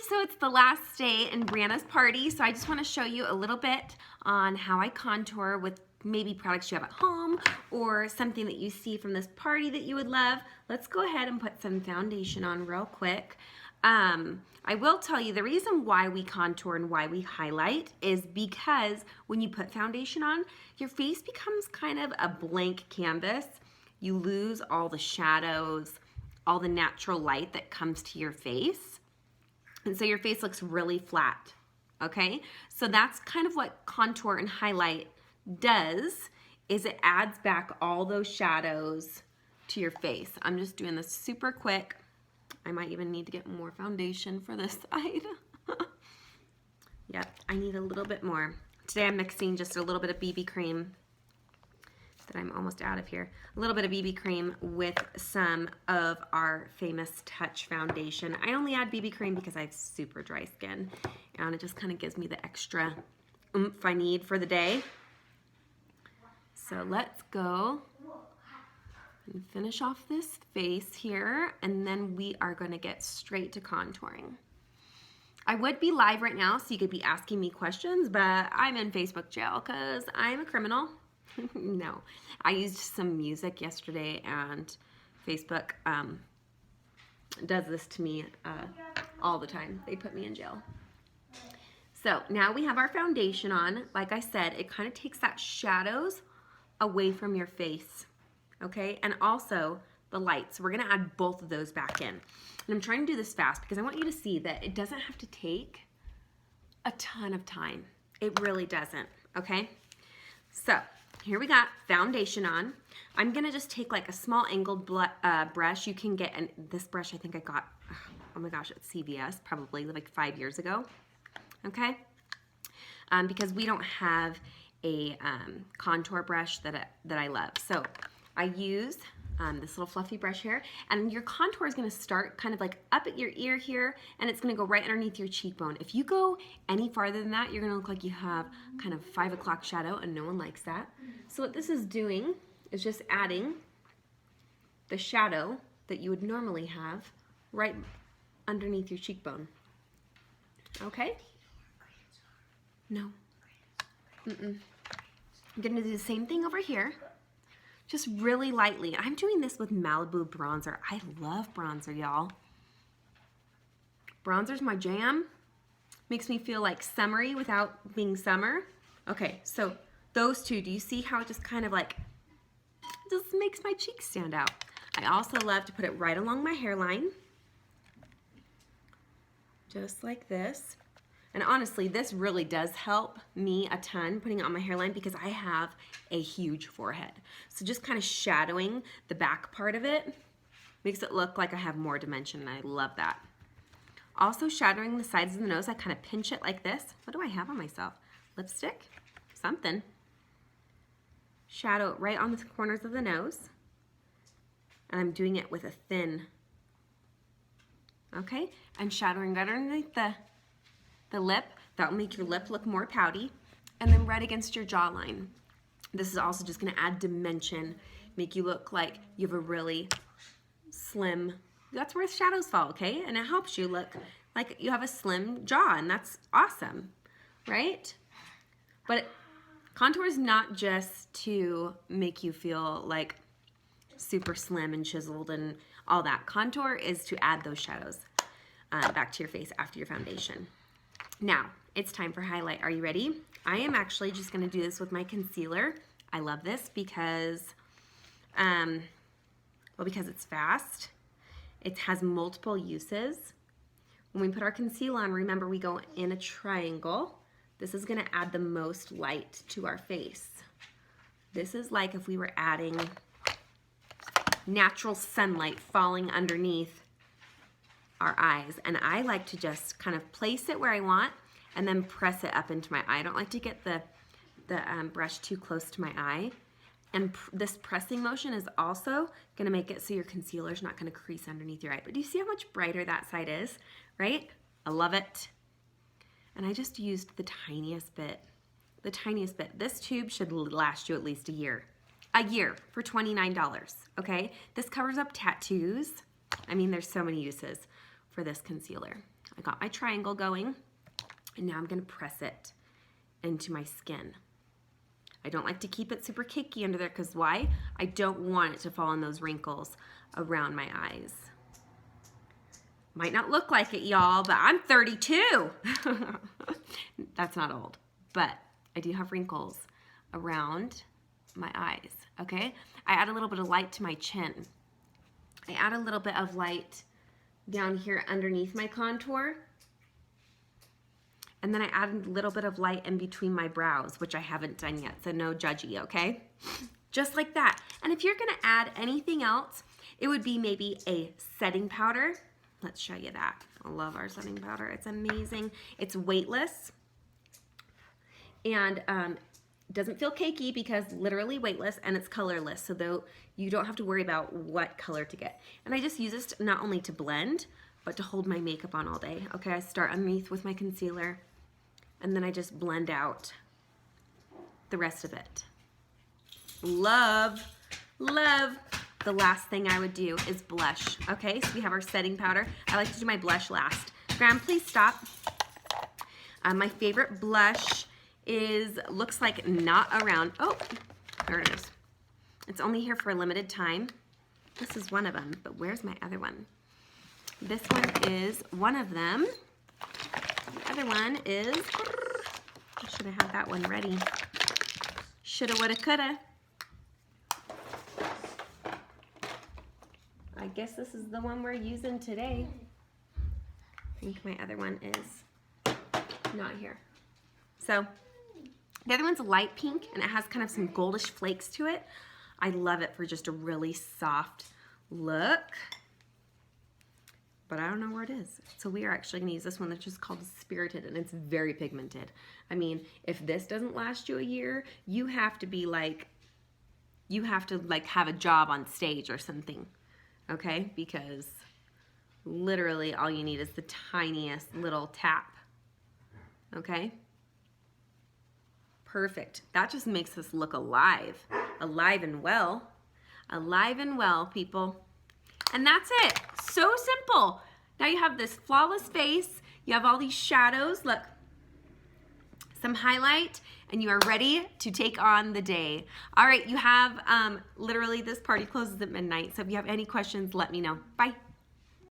so it's the last day in Brianna's party, so I just want to show you a little bit on how I contour with maybe products you have at home or something that you see from this party that you would love. Let's go ahead and put some foundation on real quick. I will tell you the reason why we contour and why we highlight is because when you put foundation on, your face becomes kind of a blank canvas. You lose all the shadows, all the natural light that comes to your face. And so your face looks really flat, okay? So that's kind of what contour and highlight does, is it adds back all those shadows to your face. I'm just doing this super quick. I might even need to get more foundation for this side. Yep, I need a little bit more. Today I'm mixing just a little bit of BB cream that I'm almost out of here. A little bit of BB cream with some of our Famous Touch foundation. I only add BB cream because I have super dry skin and it just kind of gives me the extra oomph I need for the day. So let's go and finish off this face here, and then we are going to get straight to contouring. I would be live right now so you could be asking me questions, but I'm in Facebook jail because I'm a criminal. No, I used some music yesterday and Facebook does this to me all the time. They put me in jail. So now we have our foundation on. Like I said, it kind of takes that shadows away from your face. Okay, and also the lights. We're gonna add both of those back in. And I'm trying to do this fast because I want you to see that it doesn't have to take a ton of time. It really doesn't, okay? So here we got foundation on. I'm gonna just take like a small angled brush. You can get, and this brush I think I got, oh my gosh, at CVS, probably like 5 years ago, okay? Because we don't have a contour brush that I love. So I use this little fluffy brush here, and your contour is going to start kind of like up at your ear here, and it's going to go right underneath your cheekbone. If you go any farther than that, you're going to look like you have kind of 5 o'clock shadow, and no one likes that. So what this is doing is just adding the shadow that you would normally have right underneath your cheekbone. Okay? No. I'm going to do the same thing over here. Just really lightly. I'm doing this with Malibu bronzer. I love bronzer, y'all. Bronzer's my jam. Makes me feel like summery without being summer. Okay, so those two, do you see how it just kind of like, just makes my cheeks stand out? I also love to put it right along my hairline. Just like this. And honestly, this really does help me a ton, putting it on my hairline, because I have a huge forehead. So just kind of shadowing the back part of it makes it look like I have more dimension, and I love that. Also shadowing the sides of the nose, I kind of pinch it like this. What do I have on myself? Lipstick? Something. Shadow it right on the corners of the nose. And I'm doing it with a thin, okay? I'm shadowing right underneath the lip. That will make your lip look more pouty, and then right against your jawline. This is also just going to add dimension, make you look like you have a really slim, that's where shadows fall, okay? And it helps you look like you have a slim jaw, and that's awesome, right? But contour is not just to make you feel like super slim and chiseled and all that. Contour is to add those shadows back to your face after your foundation. Now, it's time for highlight. Are you ready? I am actually just going to do this with my concealer. I love this because, well, because it's fast. It has multiple uses. When we put our concealer on, remember we go in a triangle. This is going to add the most light to our face. This is like if we were adding natural sunlight falling underneath our eyes, and I like to just kind of place it where I want and then press it up into my eye. I don't like to get the brush too close to my eye, and this pressing motion is also going to make it so your concealer is not going to crease underneath your eye. But do you see how much brighter that side is, right? I love it. And I just used the tiniest bit. The tiniest bit. This tube should last you at least a year. A year for $29, okay? This covers up tattoos. I mean, there's so many uses for this concealer. I got my triangle going, and now I'm gonna press it into my skin. I don't like to keep it super cakey under there because why? I don't want it to fall in those wrinkles around my eyes. Might not look like it, y'all, but I'm 32. That's not old, but I do have wrinkles around my eyes, okay? I add a little bit of light to my chin. I add a little bit of light down here underneath my contour. And then I add a little bit of light in between my brows, which I haven't done yet, so no judgy, okay? Just like that. And if you're gonna add anything else, it would be maybe a setting powder. Let's show you that. I love our setting powder. It's amazing. It's weightless. And doesn't feel cakey because literally weightless, and it's colorless, so though you don't have to worry about what color to get. And I just use this not only to blend, but to hold my makeup on all day. Okay, I start underneath with my concealer, and then I just blend out the rest of it. Love, love. The last thing I would do is blush. Okay, so we have our setting powder. I like to do my blush last. Graham, please stop. My favorite blush looks like Not Around. Oh, there it is. It's only here for a limited time. This is one of them, but where's my other one? This one is one of them. The other one is, I should have had that one ready. Shoulda, woulda, coulda. I guess this is the one we're using today. I think my other one is not here. So the other one's a light pink, and it has kind of some goldish flakes to it. I love it for just a really soft look, but I don't know where it is. So we are actually gonna use this one that's just called Spirited, and it's very pigmented. I mean, if this doesn't last you a year, you have to be like, you have to like have a job on stage or something, okay? Because literally all you need is the tiniest little tap, okay? Perfect. That just makes us look alive. Alive and well. Alive and well, people. And that's it. So simple. Now you have this flawless face. You have all these shadows. Look. Some highlight. And you are ready to take on the day. All right. You have literally this party closes at midnight. So if you have any questions, let me know. Bye.